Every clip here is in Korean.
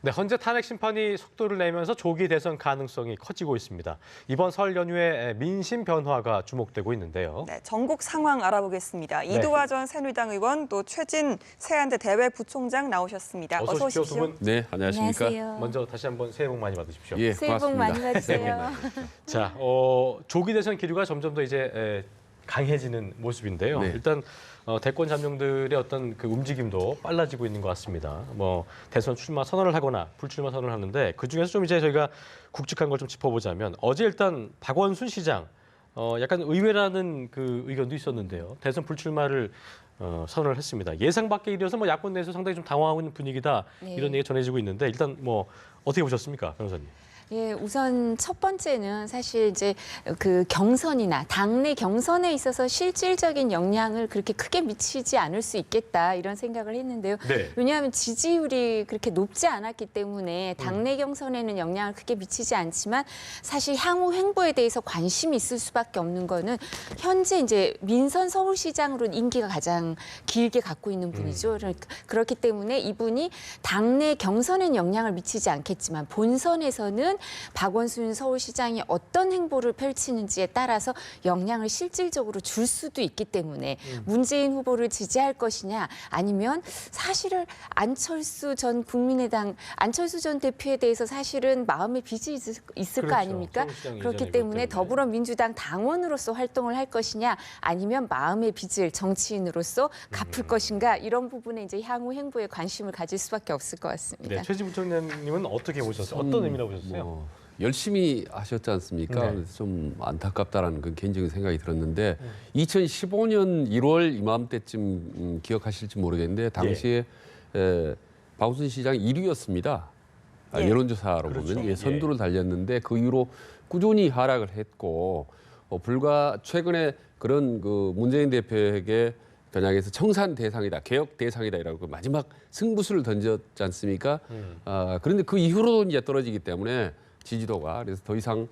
네, 헌재 탄핵 심판이 속도를 내면서 조기 대선 가능성이 커지고 있습니다. 이번 설 연휴에 민심 변화가 주목되고 있는데요. 네, 전국 상황 알아보겠습니다. 네. 이두화 전 새누리당 의원 또 최진 세안대 대외부총장 나오셨습니다. 어서 오십시오. 두 분. 네, 안녕하십니까. 안녕하세요. 먼저 다시 한번 새해 복 많이 받으십시오. 예, 새해 복 고맙습니다. 많이 받으세요. 자, 조기 대선 기류가 점점 더 이제 강해지는 모습인데요. 네. 일단 대권 잠룡들의 어떤 그 움직임도 빨라지고 있는 것 같습니다. 뭐 대선 출마 선언을 하거나 불출마 선언을 하는데 그 중에서 좀 이제 저희가 굵직한 걸 좀 짚어보자면 어제 일단 박원순 시장 약간 의외라는 그 의견도 있었는데요. 대선 불출마를 선언을 했습니다. 예상 밖의 일이어서 뭐 야권 내에서 상당히 좀 당황하고 있는 분위기다 네. 이런 얘기가 전해지고 있는데 일단 뭐 어떻게 보셨습니까, 변호사님? 예, 우선 첫 번째는 사실 이제 그 경선이나 당내 경선에 있어서 실질적인 영향을 그렇게 크게 미치지 않을 수 있겠다 이런 생각을 했는데요. 네. 왜냐하면 지지율이 그렇게 높지 않았기 때문에 당내 경선에는 영향을 크게 미치지 않지만 사실 향후 행보에 대해서 관심이 있을 수밖에 없는 거는 현재 이제 민선 서울시장으로 임기가 가장 길게 갖고 있는 분이죠. 그렇기 때문에 이분이 당내 경선엔 영향을 미치지 않겠지만 본선에서는 박원순 서울시장이 어떤 행보를 펼치는지에 따라서 영향을 실질적으로 줄 수도 있기 때문에 문재인 후보를 지지할 것이냐 아니면 사실은 안철수 전 국민의당 안철수 전 대표에 대해서 사실은 마음의 빚이 있을 거 그렇죠. 아닙니까? 서울시장 그렇기 이전이기 때문에 때문에. 더불어민주당 당원으로서 활동을 할 것이냐 아니면 마음의 빚을 정치인으로서 갚을 것인가 이런 부분에 이제 향후 행보에 관심을 가질 수밖에 없을 것 같습니다. 네, 최진 부총장님은 어떻게 보셨어요? 어떤 의미라고 보셨어요? 열심히 하셨지 않습니까? 네. 그래서 좀 안타깝다라는 그 개인적인 생각이 들었는데 2015년 1월 이맘때쯤 기억하실지 모르겠는데 당시에 박원순 시장이 1위였습니다. 예. 여론조사로 그렇죠. 보면 예. 선두를 달렸는데 그 이후로 꾸준히 하락을 했고 불과 최근에 그런 그 문재인 대표에게 겨냥해서 청산 대상이다, 개혁 대상이다 이라고 마지막 승부수를 던졌지 않습니까? 그런데 그 이후로도 이제 떨어지기 때문에 지지도가 그래서 더 이상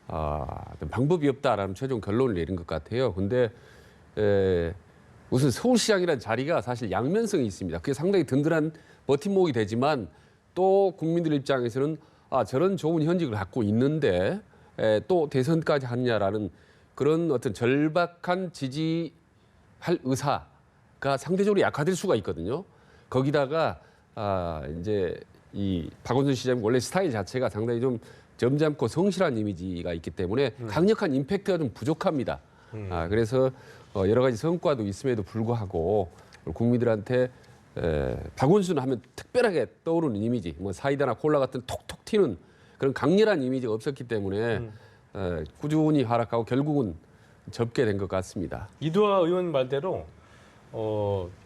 어떤 방법이 없다라는 최종 결론을 내린 것 같아요. 근데 우선 서울시장이라는 자리가 사실 양면성이 있습니다. 그게 상당히 든든한 버팀목이 되지만 또 국민들 입장에서는 저런 좋은 현직을 갖고 있는데 또 대선까지 하느냐라는 그런 어떤 절박한 지지할 의사가 상대적으로 약화될 수가 있거든요. 거기다가 이제 이 박원순 시장 원래 스타일 자체가 상당히 좀 점잖고 성실한 이미지가 있기 때문에 강력한 임팩트가 좀 부족합니다. 그래서 여러 가지 성과도 있음에도 불구하고 국민들한테 박원순 하면 특별하게 떠오르는 이미지, 뭐 사이다나 콜라 같은 톡톡 튀는 그런 강렬한 이미지가 없었기 때문에 꾸준히 하락하고 결국은 접게 된 것 같습니다. 이두화 의원 말대로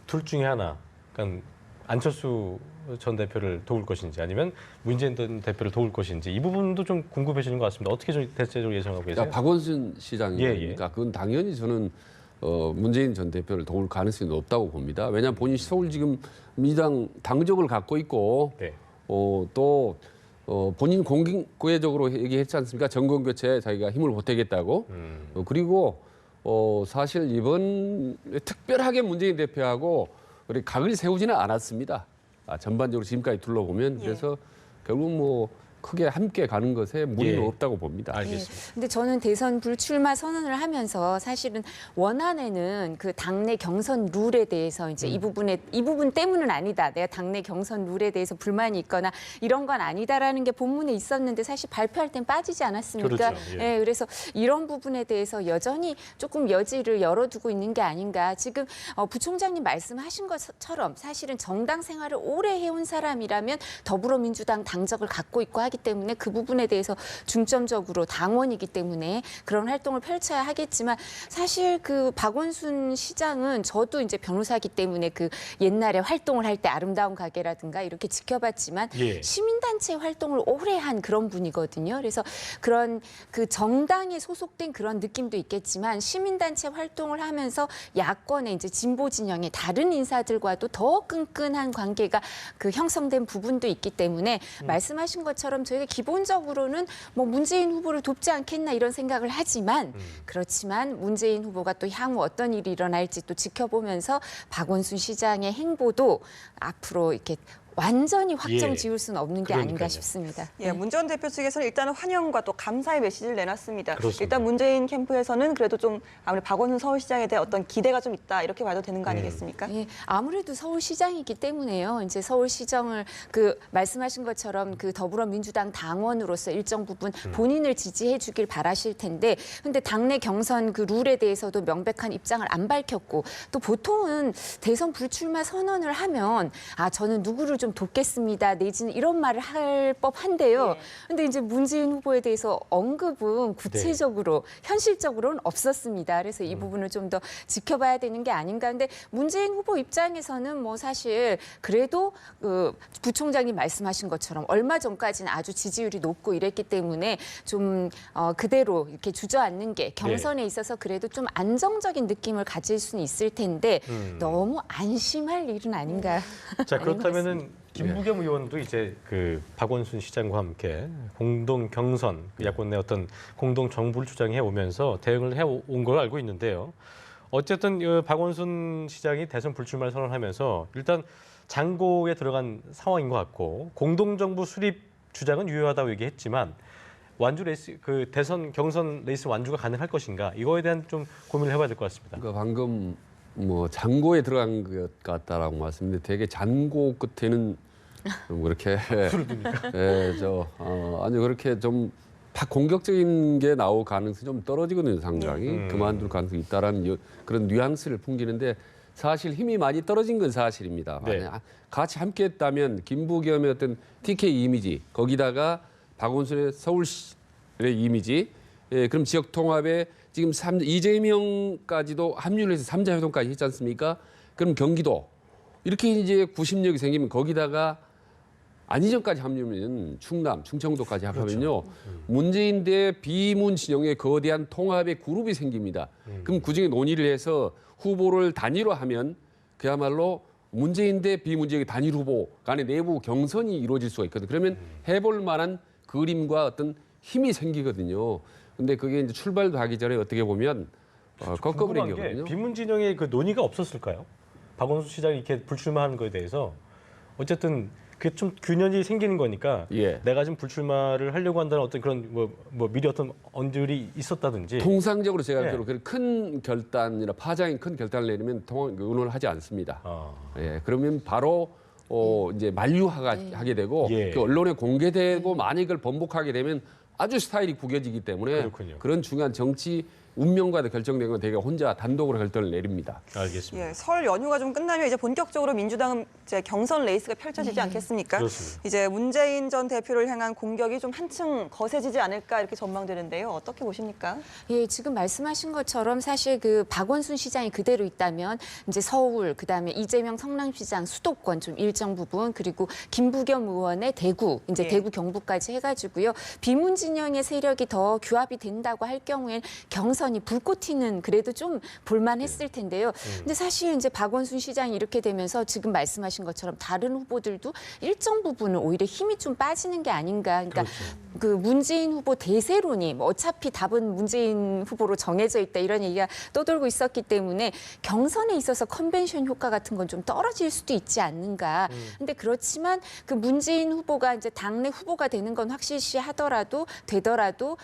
둘 중에 하나, 그러니까 안철수 전 대표를 도울 것인지 아니면 문재인 전 대표를 도울 것인지 이 부분도 좀 궁금해지는 것 같습니다. 어떻게 좀 대체적으로 예상하고 계세요? 그러니까 박원순 시장이니까 예. 그건 당연히 저는 문재인 전 대표를 도울 가능성이 높다고 봅니다. 왜냐하면 본인이 서울 지금 민주당 당적을 갖고 있고 네. 또 본인 공개적으로 얘기했지 않습니까? 정권 교체에 자기가 힘을 보태겠다고. 그리고 사실 이번 특별하게 문재인 대표하고 우리 각을 세우지는 않았습니다. 전반적으로 지금까지 둘러보면 그래서 결국 뭐 크게 함께 가는 것에 무리는 없다고 봅니다. 알겠습니다. 근데 저는 대선 불출마 선언을 하면서 사실은 원안에는 그 당내 경선 룰에 대해서 이제 이 부분 때문은 아니다. 내가 당내 경선 룰에 대해서 불만이 있거나 이런 건 아니다라는 게 본문에 있었는데 사실 발표할 땐 빠지지 않았습니까? 그렇죠. 예. 예, 그래서 이런 부분에 대해서 여전히 조금 여지를 열어두고 있는 게 아닌가. 지금 부총장님 말씀하신 것처럼 사실은 정당 생활을 오래 해온 사람이라면 더불어민주당 당적을 갖고 있고 하기 때문에 그 부분에 대해서 중점적으로 당원이기 때문에 그런 활동을 펼쳐야 하겠지만 사실 그 박원순 시장은 저도 이제 변호사기 때문에 그 옛날에 활동을 할 때 아름다운 가게라든가 이렇게 지켜봤지만 시민단체 활동을 오래 한 그런 분이거든요. 그래서 그런 그 정당에 소속된 그런 느낌도 있겠지만 시민단체 활동을 하면서 야권의 이제 진보 진영의 다른 인사들과도 더 끈끈한 관계가 그 형성된 부분도 있기 때문에 말씀하신 것처럼 저희가 기본적으로는 뭐 문재인 후보를 돕지 않겠나 이런 생각을 하지만 그렇지만 문재인 후보가 또 향후 어떤 일이 일어날지 또 지켜보면서 박원순 시장의 행보도 앞으로 이렇게 완전히 확정 예. 지을 수는 없는 게 그러니까요. 아닌가 싶습니다. 예, 문 전 대표 측에서는 일단은 환영과 또 감사의 메시지를 내놨습니다. 그렇습니다. 일단 문재인 캠프에서는 그래도 좀 아무래도 박원순 서울시장에 대한 어떤 기대가 좀 있다 이렇게 봐도 되는 거 아니겠습니까? 예, 아무래도 서울시장이기 때문에요. 이제 서울시정을 말씀하신 것처럼 더불어민주당 당원으로서 일정 부분 본인을 지지해주길 바라실 텐데, 근데 당내 경선 룰에 대해서도 명백한 입장을 안 밝혔고, 또 보통은 대선 불출마 선언을 하면 저는 누구를 좀 돕겠습니다 내지는 이런 말을 할 법한데요. 예. 근데 이제 문재인 후보에 대해서 언급은 구체적으로 현실적으로는 없었습니다. 그래서 이 부분을 좀 더 지켜봐야 되는 게 아닌가. 근데 문재인 후보 입장에서는 뭐 사실 그래도 부총장님 말씀하신 것처럼 얼마 전까지는 아주 지지율이 높고 이랬기 때문에 좀 그대로 이렇게 주저앉는 게 경선에 있어서 그래도 좀 안정적인 느낌을 가질 수는 있을 텐데 너무 안심할 일은 아닌가. 자, 아닌 것 그렇다면은 김부겸 의원도 이제 박원순 시장과 함께 공동 경선, 야권 내 어떤 공동 정부를 주장해 오면서 대응을 해 온 걸 알고 있는데요. 어쨌든 박원순 시장이 대선 불출마를 선언하면서 일단 장고에 들어간 상황인 것 같고, 공동 정부 수립 주장은 유효하다고 얘기했지만 완주 레이스 대선 경선 레이스 완주가 가능할 것인가, 이거에 대한 좀 고민을 해봐야 될 것 같습니다. 그러니까 방금 잔고에 들어간 것 같다라고 말씀인데, 되게 잔고 끝에는 좀 그렇게 아니 그렇게 좀 공격적인 게 나올 가능성이 좀 떨어지거든요, 상당히. 그만둘 가능성이 있다라는 그런 뉘앙스를 풍기는데, 사실 힘이 많이 떨어진 건 사실입니다. 네. 만약 같이 함께했다면 김부겸의 어떤 TK 이미지, 거기다가 박원순의 서울의 이미지, 그럼 지역 통합에 지금 이재명까지도 합류를 해서 3자 회동까지 했지 않습니까? 그럼 경기도 이렇게 이제 구심력이 생기면, 거기다가 안희정까지 합류하면 충남, 충청도까지 합하면요. 문재인 대 비문 진영의 거대한 통합의 그룹이 생깁니다. 그럼 그중에 논의를 해서 후보를 단일화하면 그야말로 문재인 대 비문재인 단일 후보 간의 내부 경선이 이루어질 수가 있거든요. 그러면 해볼 만한 그림과 어떤 힘이 생기거든요. 근데 그게 이제 출발도 하기 전에 어떻게 보면 꺾어버린 궁금한 게 거거든요. 비문 진영의 논의가 없었을까요? 박원순 시장이 이렇게 불출마하는 거에 대해서 어쨌든 그게 좀 균열이 생기는 거니까, 예. 내가 지금 불출마를 하려고 한다는 어떤 그런 미리 어떤 언들이 있었다든지. 통상적으로 제가 예. 알기로 큰 결단이나 파장이 큰 결단을 내리면 의논을 하지 않습니다. 예, 그러면 바로 이제 만류하게 되고, 예. 그 언론에 공개되고 만약 이걸 번복하게 되면 아주 스타일이 구겨지기 때문에 그렇군요. 그런 중요한 정치 운명과 결정된 건 되게 혼자 단독으로 결단을 내립니다. 알겠습니다. 예, 설 연휴가 좀 끝나면 이제 본격적으로 민주당은 이제 경선 레이스가 펼쳐지지 않겠습니까? 그렇습니다. 이제 문재인 전 대표를 향한 공격이 좀 한층 거세지지 않을까 이렇게 전망되는데요. 어떻게 보십니까? 예, 지금 말씀하신 것처럼 사실 박원순 시장이 그대로 있다면 이제 서울, 그다음에 이재명 성남시장 수도권 좀 일정 부분, 그리고 김부겸 의원의 대구, 이제 예. 대구 경북까지 해가지고요. 비문 진영의 세력이 더 규합이 된다고 할 경우엔 경선이 불꽃 튀는 그래도 좀 볼만했을 텐데요. 근데 사실 이제 박원순 시장이 이렇게 되면서 지금 말씀하신 것처럼 다른 후보들도 일정 부분은 오히려 힘이 좀 빠지는 게 아닌가. 그러니까 문재인 후보 대세론이 어차피 답은 문재인 후보로 정해져 있다 이런 얘기가 떠돌고 있었기 때문에 경선에 있어서 컨벤션 효과 같은 건 좀 떨어질 수도 있지 않는가. 근데 그렇지만 문재인 후보가 이제 당내 후보가 되는 건 확실시하더라도 되더라도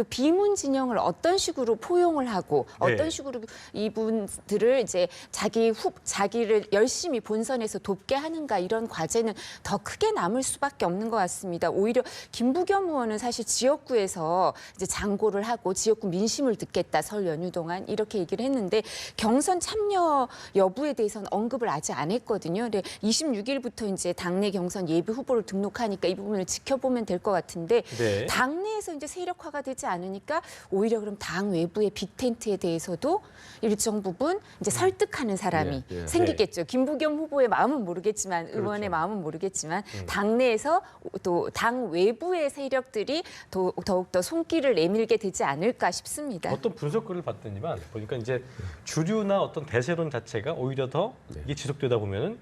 비문 진영을 어떤 식으로 포용을 하고 네. 어떤 식으로 이분들을 이제 자기를 열심히 본선에서 돕게 하는가, 이런 과제는 더 크게 남을 수밖에 없는 것 같습니다. 오히려 김부겸 의원은 사실 지역구에서 이제 장고를 하고 지역구 민심을 듣겠다, 설 연휴 동안 이렇게 얘기를 했는데 경선 참여 여부에 대해서는 언급을 아직 안 했거든요. 근데 26일부터 이제 당내 경선 예비 후보를 등록하니까 이 부분을 지켜보면 될 것 같은데, 네. 당내에서 이제 세력화가 되지 않으니까 오히려 그럼 당 외부의 빅텐트에 대해서도 일정 부분 이제 설득하는 사람이 예, 예. 생기겠죠. 김부겸 후보의 마음은 모르겠지만, 의원의 마음은 모르겠지만 당내에서 또 당 외부의 세력들이 더욱더 손길을 내밀게 되지 않을까 싶습니다. 어떤 분석글을 봤더니만 보니까 이제 주류나 어떤 대세론 자체가 오히려 더 이게 지속되다 보면은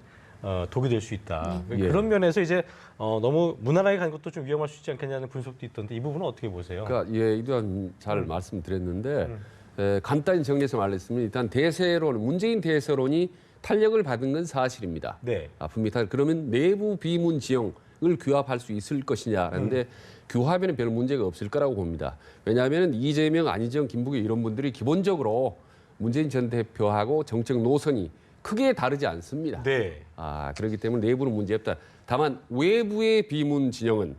독이 될 수 있다. 예. 그런 면에서 이제 너무 무난하게 가는 것도 좀 위험할 수 있지 않겠냐는 분석도 있던데, 이 부분은 어떻게 보세요? 그러니까 이도한 잘 말씀드렸는데 간단히 정리해서 말했으면, 일단 문재인 대세론이 탄력을 받은 건 사실입니다. 네. 분명히 그러면 내부 비문 지형을 규합할 수 있을 것이냐 하는데 규합에는 별 문제가 없을 거라고 봅니다. 왜냐하면 이재명, 안희정, 김부겸 이런 분들이 기본적으로 문재인 전 대표하고 정책 노선이 크게 다르지 않습니다. 네. 그렇기 때문에 내부는 문제 없다. 다만 외부의 비문 진영은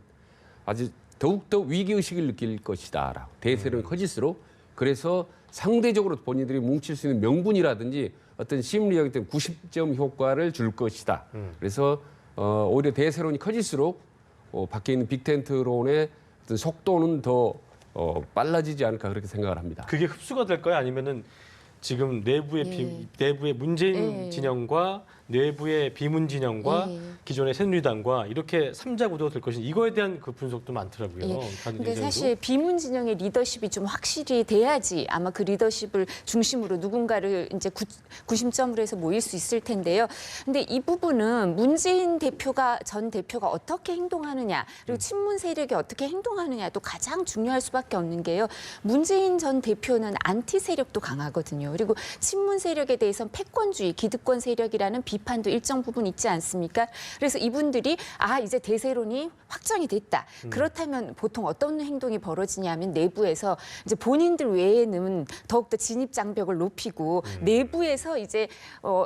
아주 더욱더 위기의식을 느낄 것이다. 대세론이 커질수록 그래서 상대적으로 본인들이 뭉칠 수 있는 명분이라든지 어떤 심리적인 90점 효과를 줄 것이다. 그래서 오히려 대세론이 커질수록 밖에 있는 빅텐트론의 어떤 속도는 더 빨라지지 않을까 그렇게 생각을 합니다. 그게 흡수가 될까요? 아니면은 지금 내부의 내부의 문재인 진영과 내부의 비문 진영과 기존의 새누리당과 이렇게 삼자 구도가 될 것인지 이거에 대한 그 분석도 많더라고요. 근데 사실 비문 진영의 리더십이 좀 확실히 돼야지 아마 그 리더십을 중심으로 누군가를 이제 구심점으로 해서 모일 수 있을 텐데요. 근데 이 부분은 문재인 전 대표가 어떻게 행동하느냐 그리고 친문 세력이 어떻게 행동하느냐도 가장 중요할 수밖에 없는 게요. 문재인 전 대표는 안티 세력도 강하거든요. 그리고 친문 세력에 대해서는 패권주의, 기득권 세력이라는 비판도 일정 부분 있지 않습니까? 그래서 이분들이 이제 대세론이 확정이 됐다. 그렇다면 보통 어떤 행동이 벌어지냐면 내부에서 이제 본인들 외에는 더욱더 진입 장벽을 높이고 내부에서 이제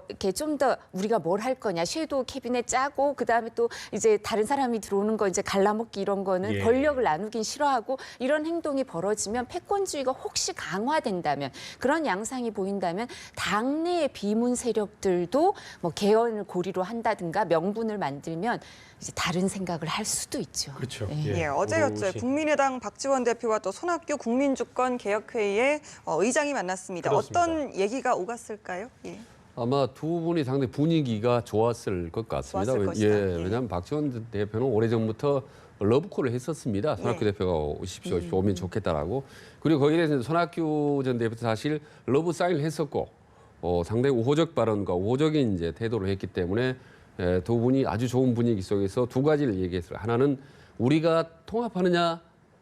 이렇게 좀 더 우리가 뭘 할 거냐 섀도우 캐비넷 짜고 그다음에 또 이제 다른 사람이 들어오는 거 이제 갈라먹기 이런 거는 권력을 나누긴 싫어하고 이런 행동이 벌어지면 패권주의가 혹시 강화된다면 그런 양상이 보인다면 당내의 비문 세력들도 뭐 개헌을 고리로 한다든가 명분을 만들면 이제 다른 생각을 할 수도 있죠. 그렇죠. 예, 어제였죠. 국민의당 박지원 대표와 또 손학규 국민주권 개혁회의에 의장이 만났습니다. 그렇습니다. 어떤 얘기가 오갔을까요? 예. 아마 두 분이 상당히 분위기가 좋았을 것 같습니다. 좋았을 것이다. 왜냐하면 박지원 대표는 오래전부터 러브콜을 했었습니다. 손학규 대표가 오십시오, 오면 좋겠다라고. 그리고 거기에 대해서 손학규 전 대표도 사실 러브 사인을 했었고 상당히 우호적 발언과 우호적인 이제 태도를 했기 때문에 두 분이 아주 좋은 분위기 속에서 두 가지를 얘기했어요. 하나는 우리가 통합하느냐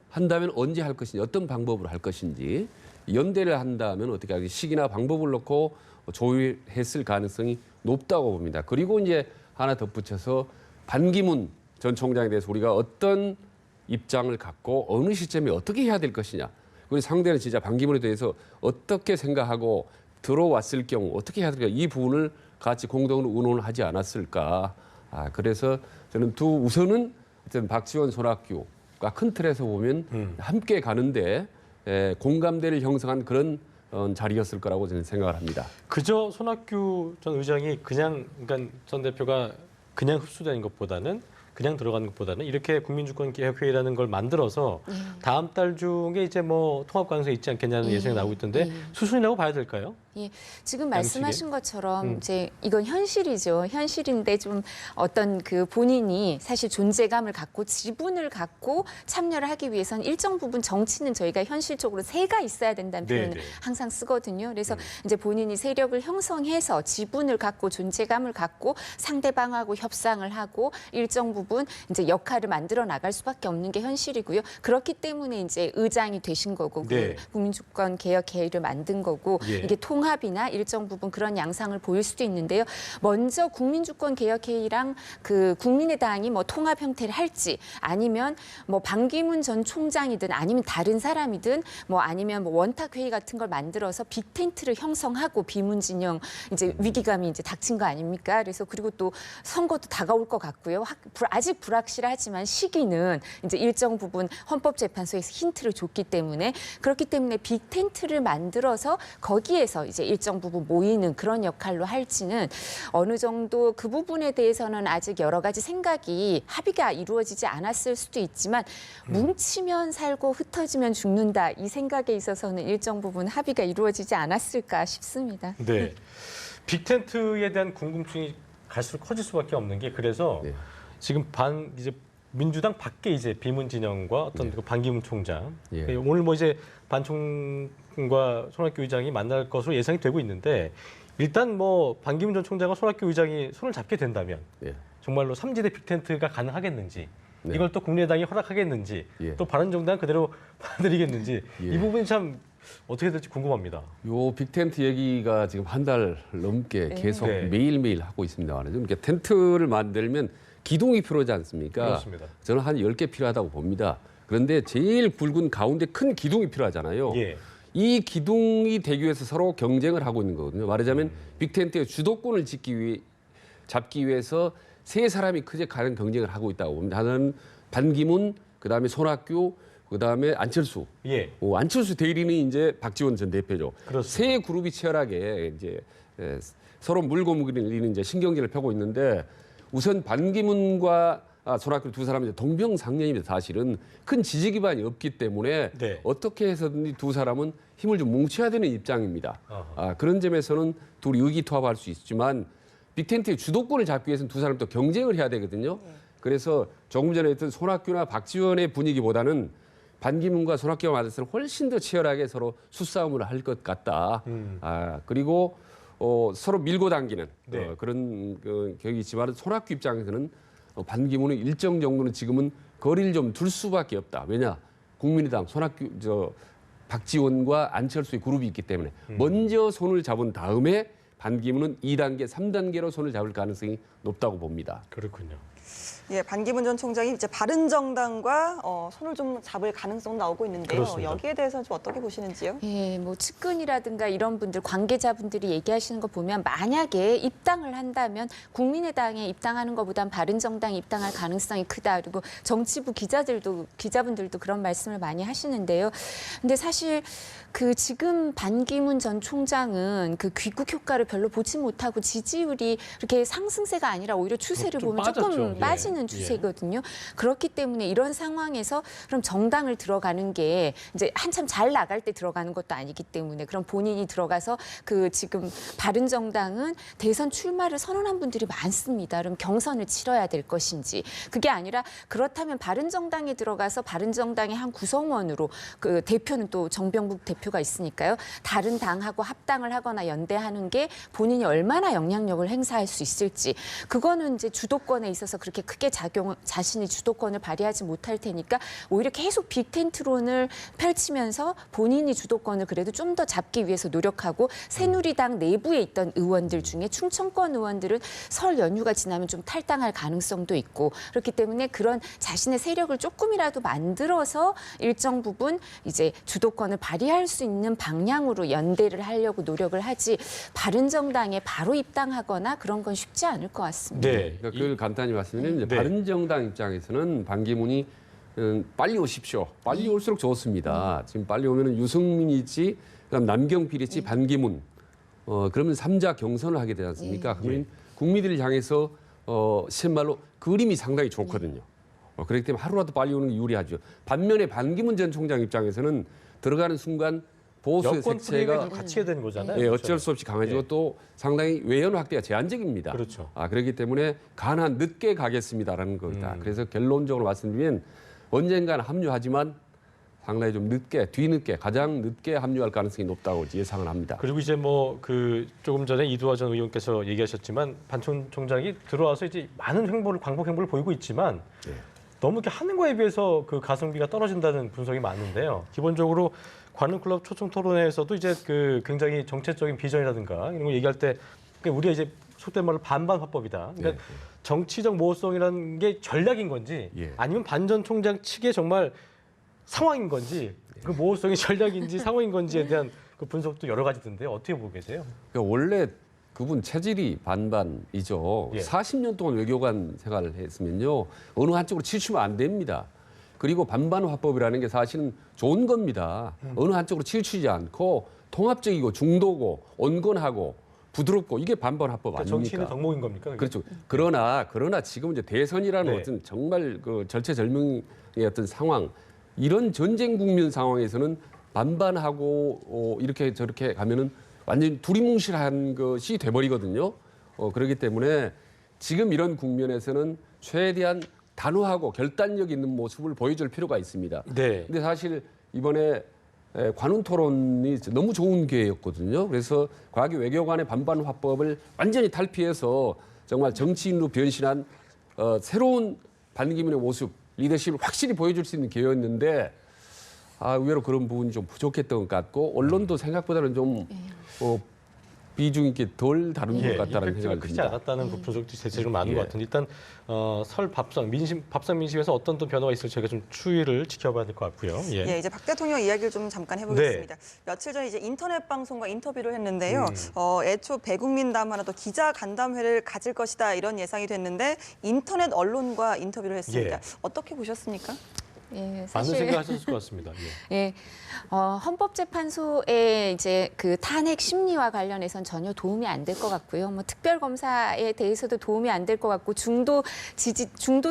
한다면 언제 할 것인지 어떤 방법으로 할 것인지 연대를 한다면 어떻게 하기 시기나 방법을 놓고 조율했을 가능성이 높다고 봅니다. 그리고 이제 하나 덧붙여서 반기문 전 총장에 대해서 우리가 어떤 입장을 갖고 어느 시점에 어떻게 해야 될 것이냐. 그리고 상대는 진짜 반기문에 대해서 어떻게 생각하고 들어왔을 경우 어떻게 해야 될까. 이 부분을 같이 공동으로 의논을 하지 않았을까. 그래서 저는 우선은 어쨌든 박지원, 손학규가 큰 틀에서 보면 함께 가는데 공감대를 형성한 그런 자리였을 거라고 저는 생각을 합니다. 그저 손학규 전 의장이 그러니까 전 대표가 그냥 흡수되는 것보다는 그냥 들어가는 것보다는 이렇게 국민주권 개혁회의라는 걸 만들어서 다음 달 중에 이제 뭐 통합 가능성이 있지 않겠냐는 예상이 나오고 있던데 수순이라고 봐야 될까요? 예, 지금 말씀하신 것처럼 이제 이건 현실이죠. 현실인데 좀 어떤 그 본인이 사실 존재감을 갖고 지분을 갖고 참여를 하기 위해서는 일정 부분 정치는 저희가 현실적으로 새가 있어야 된다는 표현을 항상 쓰거든요. 그래서 이제 본인이 세력을 형성해서 지분을 갖고 존재감을 갖고 상대방하고 협상을 하고 일정 부분 이제 역할을 만들어 나갈 수밖에 없는 게 현실이고요. 그렇기 때문에 이제 의장이 되신 거고 그 국민주권 개혁회의를 만든 거고 이게 통합이나 일정 부분 그런 양상을 보일 수도 있는데요. 먼저 국민주권 개혁회의랑 그 국민의당이 뭐 통합 형태를 할지 아니면 뭐 반기문 전 총장이든 아니면 다른 사람이든 뭐 아니면 뭐 원탁회의 같은 걸 만들어서 빅텐트를 형성하고 비문 진영 이제 위기감이 이제 닥친 거 아닙니까? 그래서 그리고 또 선거도 다가올 것 같고요. 아직 불확실하지만 시기는 이제 일정 부분 헌법재판소에서 힌트를 줬기 때문에 그렇기 때문에 빅텐트를 만들어서 거기에서 이제 일정 부분 모이는 그런 역할로 할지는 어느 정도 그 부분에 대해서는 아직 여러 가지 생각이 합의가 이루어지지 않았을 수도 있지만 뭉치면 살고 흩어지면 죽는다 이 생각에 있어서는 일정 부분 합의가 이루어지지 않았을까 싶습니다. 네. 빅텐트에 대한 궁금증이 갈수록 커질 수밖에 없는 게 그래서 지금 이제 민주당 밖에 이제 비문 진영과 어떤 그 반기문 총장 오늘 뭐 이제 반총과 손학규 의장이 만날 것으로 예상이 되고 있는데 일단 뭐 반기문 전 총장과 손학규 의장이 손을 잡게 된다면 정말로 3지대 빅텐트가 가능하겠는지 이걸 또 국민의당이 허락하겠는지 또 바른정당 그대로 받아들이겠는지 이 부분이 참 어떻게 될지 궁금합니다. 요 빅텐트 얘기가 지금 한 달 넘게 계속 네. 매일매일 하고 있습니다. 이렇게 텐트를 만들면 기둥이 필요하지 않습니까? 그렇습니다. 저는 한 10개 필요하다고 봅니다. 그런데 제일 굵은 가운데 큰 기둥이 필요하잖아요. 예. 이 기둥이 되기 위해서 서로 경쟁을 하고 있는 거거든요. 말하자면 빅텐트의 주도권을 잡기 위해서 세 사람이 크게 가는 경쟁을 하고 있다고 봅니다. 하나는 반기문, 그다음에 손학규, 그다음에 안철수. 예. 안철수 대리는 이제 박지원 전 대표죠. 그렇습니다. 세 그룹이 치열하게 이제 서로 물고물리는 이제 신경전을 펴고 있는데 우선 반기문과 손학규 두 사람이 동병상련입니다. 사실은 큰 지지 기반이 없기 때문에 네. 어떻게 해서든지 두 사람은 힘을 좀 뭉쳐야 되는 입장입니다. 그런 점에서는 둘이 의기투합할 수 있지만 빅텐트의 주도권을 잡기 위해서는 두 사람 또 경쟁을 해야 되거든요. 그래서 조금 전에 했던 손학규나 박지원의 분위기보다는 반기문과 손학규가 맞아서 훨씬 더 치열하게 서로 수싸움을 할 것 같다. 그리고 서로 밀고 당기는 네. 그런 격이 있지만 손학규 입장에서는 반기문은 일정 정도는 지금은 거리를 좀 둘 수밖에 없다. 왜냐? 국민의당 손학규 박지원과 안철수의 그룹이 있기 때문에 먼저 손을 잡은 다음에 반기문은 2단계, 3단계로 손을 잡을 가능성이 높다고 봅니다. 그렇군요. 예, 반기문 전 총장이 이제 바른정당과 손을 좀 잡을 가능성 나오고 있는데요. 그렇습니다. 여기에 대해서는 좀 어떻게 보시는지요? 예, 뭐 측근이라든가 이런 분들 관계자분들이 얘기하시는 거 보면 만약에 입당을 한다면 국민의당에 입당하는 것보단 바른정당에 입당할 가능성이 크다. 그리고 정치부 기자분들도 그런 말씀을 많이 하시는데요. 근데 사실 그 지금 반기문 전 총장은 그 귀국 효과를 별로 보지 못하고 지지율이 이렇게 상승세가 아니라 오히려 추세를 좀 보면 빠졌죠. 조금 예. 빠지는 추세거든요. 그렇기 때문에 이런 상황에서 그럼 정당을 들어가는 게 이제 한참 잘 나갈 때 들어가는 것도 아니기 때문에 그럼 본인이 들어가서 그 지금 바른정당은 대선 출마를 선언한 분들이 많습니다. 그럼 경선을 치러야 될 것인지 그게 아니라 그렇다면 바른정당에 들어가서 바른정당의 한 구성원으로 그 대표는 또 정병국 대표가 있으니까요. 다른 당하고 합당을 하거나 연대하는 게 본인이 얼마나 영향력을 행사할 수 있을지 그거는 이제 주도권에 있어서 그렇게 크게 자신이 주도권을 발휘하지 못할 테니까 오히려 계속 빅텐트론을 펼치면서 본인이 주도권을 그래도 좀 더 잡기 위해서 노력하고 새누리당 내부에 있던 의원들 중에 충청권 의원들은 설 연휴가 지나면 좀 탈당할 가능성도 있고 그렇기 때문에 그런 자신의 세력을 조금이라도 만들어서 일정 부분 이제 주도권을 발휘할 수 있는 방향으로 연대를 하려고 노력을 하지 바른정당에 바로 입당하거나 그런 건 쉽지 않을 것 같습니다. 네. 그러니까 그걸 간단히 말씀드리면 네. 바른정당 입장에서는 반기문이 빨리 오십시오. 빨리 올수록 좋습니다. 지금 빨리 오면은 유승민이 있지, 그다음 남경필이 있지, 반기문. 그러면 3자 경선을 하게 되지 않습니까? 그러면 국민들을 향해서 실말로 그림이 상당히 좋거든요. 그렇기 때문에 하루라도 빨리 오는 게 유리하죠. 반면에 반기문 전 총장 입장에서는 들어가는 순간 보수의 여권 색채가 프레임을 같이 해야 되는 거잖아요. 예, 어쩔 수 없이 강해지고 예. 또 상당히 외연 확대가 제한적입니다. 그렇죠. 그렇기 때문에 가나 늦게 가겠습니다라는 겁니다. 그래서 결론적으로 말씀드리면 언젠가는 합류하지만 상당히 좀 늦게, 뒤늦게, 가장 늦게 합류할 가능성이 높다고 예상을 합니다. 그리고 이제 뭐 그 조금 전에 이두화 전 의원께서 얘기하셨지만 반 총장이 들어와서 이제 많은 광복 행보를 보이고 있지만 예. 너무 이렇게 하는 거에 비해서 그 가성비가 떨어진다는 분석이 많은데요. 기본적으로 관훈클럽 초청 토론회에서도 이제 그 굉장히 정책적인 비전이라든가 이런 거 얘기할 때 우리가 이제 속된 말로 반반 화법이다. 그러니까 네. 정치적 모호성이라는 게 전략인 건지 예. 아니면 반 전 총장 측의 정말 상황인 건지 그 모호성이 전략인지 상황인 건지에 대한 그 분석도 여러 가지던데 어떻게 보고 계세요? 그러니까 원래 그분 체질이 반반이죠. 예. 40년 동안 외교관 생활을 했으면요. 어느 한쪽으로 치우치면 안 됩니다. 그리고 반반 화법이라는 게 사실은 좋은 겁니다. 어느 한쪽으로 치우치지 않고 통합적이고 중도고 온건하고 부드럽고 이게 반반 화법 그러니까 아닙니까? 정치인의 덕목인 겁니까? 그게? 그렇죠. 그러나 지금 이제 대선이라는 네. 어떤 정말 그 절체절명의 어떤 상황, 이런 전쟁 국면 상황에서는 반반하고 이렇게 저렇게 가면은 완전 두리뭉실한 것이 돼버리거든요. 그렇기 때문에 지금 이런 국면에서는 최대한 단호하고 결단력 있는 모습을 보여줄 필요가 있습니다. 네. 근데 사실 이번에 관훈 토론이 너무 좋은 기회였거든요. 그래서 과거 외교관의 반반 화법을 완전히 탈피해서 정말 정치인으로 변신한 새로운 반기문의 모습, 리더십을 확실히 보여줄 수 있는 기회였는데 의외로 그런 부분이 좀 부족했던 것 같고 언론도 생각보다는 좀 비중 있게 덜 다룬 것 같다는 임팩트가 생각이 크지 듭니다. 않았다는 분석도 대체적으로 많은 것 같은데 일단 설 밥상 민심에서 어떤 또 변화가 있을지 저희가 좀 추이를 지켜봐야 될 것 같고요. 예, 이제 박 대통령 이야기를 좀 잠깐 해보겠습니다. 며칠 전 이제 인터넷 방송과 인터뷰를 했는데요. 애초 배국민 담화나 또 기자 간담회를 가질 것이다 이런 예상이 됐는데 인터넷 언론과 인터뷰를 했습니다. 예. 어떻게 보셨습니까? 예, 많은 사실 생각하셨을 것 같습니다. 예. 예, 헌법재판소의 이제 그 탄핵 심리와 관련해서는 전혀 도움이 안 될 것 같고요. 뭐 특별검사에 대해서도 도움이 안 될 것 같고 중도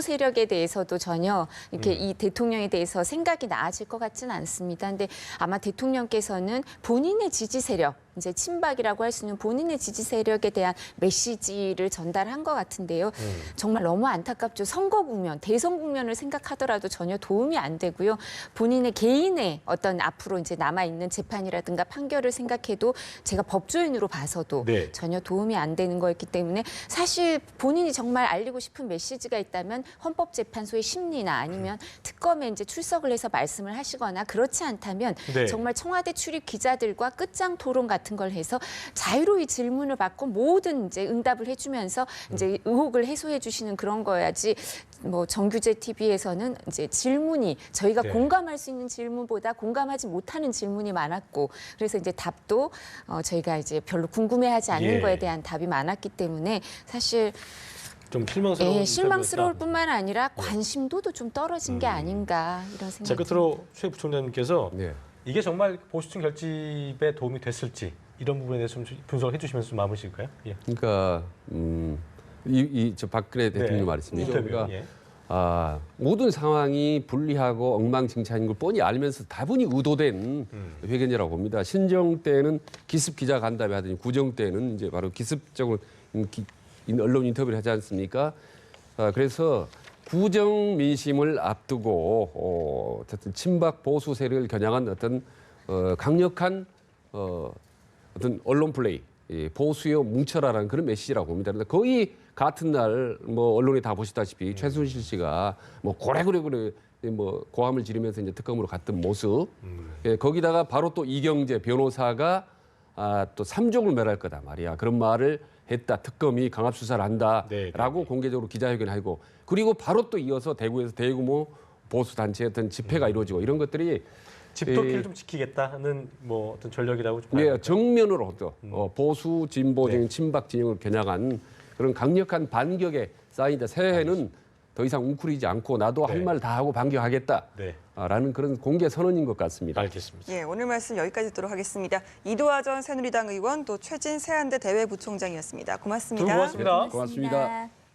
세력에 대해서도 전혀 이렇게 이 대통령에 대해서 생각이 나아질 것 같지는 않습니다. 근데 아마 대통령께서는 본인의 지지 세력, 이제 친박이라고 할 수 있는 본인의 지지 세력에 대한 메시지를 전달한 것 같은데요. 정말 너무 안타깝죠. 선거 국면, 대선 국면을 생각하더라도 전혀 도움이 안 되고요. 본인의 개인의 어떤 앞으로 이제 남아 있는 재판이라든가 판결을 생각해도 제가 법조인으로 봐서도 네. 전혀 도움이 안 되는 거였기 때문에 사실 본인이 정말 알리고 싶은 메시지가 있다면 헌법재판소의 심리나 아니면 특검에 이제 출석을 해서 말씀을 하시거나 그렇지 않다면 네. 정말 청와대 출입 기자들과 끝장 토론 같은 걸 해서 자유로이 질문을 받고 모든 이제 응답을 해주면서 이제 의혹을 해소해 주시는 그런 거야지. 뭐 정규제 TV에서는 이제 질문이 저희가 네. 공감할 수 있는 질문보다 공감하지 못하는 질문이 많았고 그래서 이제 답도 저희가 이제 별로 궁금해하지 않는 예. 거에 대한 답이 많았기 때문에 사실 좀 실망스러운 예, 실망스러울 인터뷰였다. 뿐만 아니라 관심도도 좀 떨어진 게 아닌가 이런 자, 생각이 끝으로 최 부총장님께서 네. 이게 정말 보수층 결집에 도움이 됐을지 이런 부분에 대해서 좀 분석을 해주시면서 좀 마무리실까요? 예. 그러니까 저 박근혜 대통령 말씀이죠. 인터뷰. 그러니까 예. 모든 상황이 불리하고 엉망진창인 걸 뻔히 알면서 다분히 의도된 회견이라고 봅니다. 신정 때는 기습 기자 간담회 하더니 구정 때는 이제 바로 기습적으로 언론 인터뷰를 하지 않습니까? 그래서 구정 민심을 앞두고 어쨌든 친박 보수 세력을 겨냥한 어떤 강력한 어떤 언론 플레이, 보수여 뭉쳐라라는 그런 메시지라고 봅니다. 그런데 거의 같은 날 뭐 언론에 다 보시다시피 최순실 씨가 뭐 고래고래 뭐 고함을 지르면서 이제 특검으로 갔던 모습, 거기다가 바로 또 이경재 변호사가 또 삼종을 멸할 거다 말이야. 그런 말을 했다. 특검이 강압 수사를 한다라고 공개적으로 기자회견을 하고 그리고 바로 또 이어서 대구에서 대규모 보수 단체의 어떤 집회가 이루어지고 이런 것들이 집도끼를 좀 지키겠다는 뭐 어떤 전략이라고 좀 네, 정면으로 또 보수 진보적인 친박 진영을 겨냥한 그런 강력한 반격의 사인이다. 새해에는 더 이상 웅크리지 않고 나도 할 말 다 하고 반격하겠다라는 그런 공개 선언인 것 같습니다. 알겠습니다. 예, 오늘 말씀 여기까지 듣도록 하겠습니다. 이도하 전 새누리당 의원 또 최진 세한대 대외부총장이었습니다. 고맙습니다. 두 분 고맙습니다. 고맙습니다.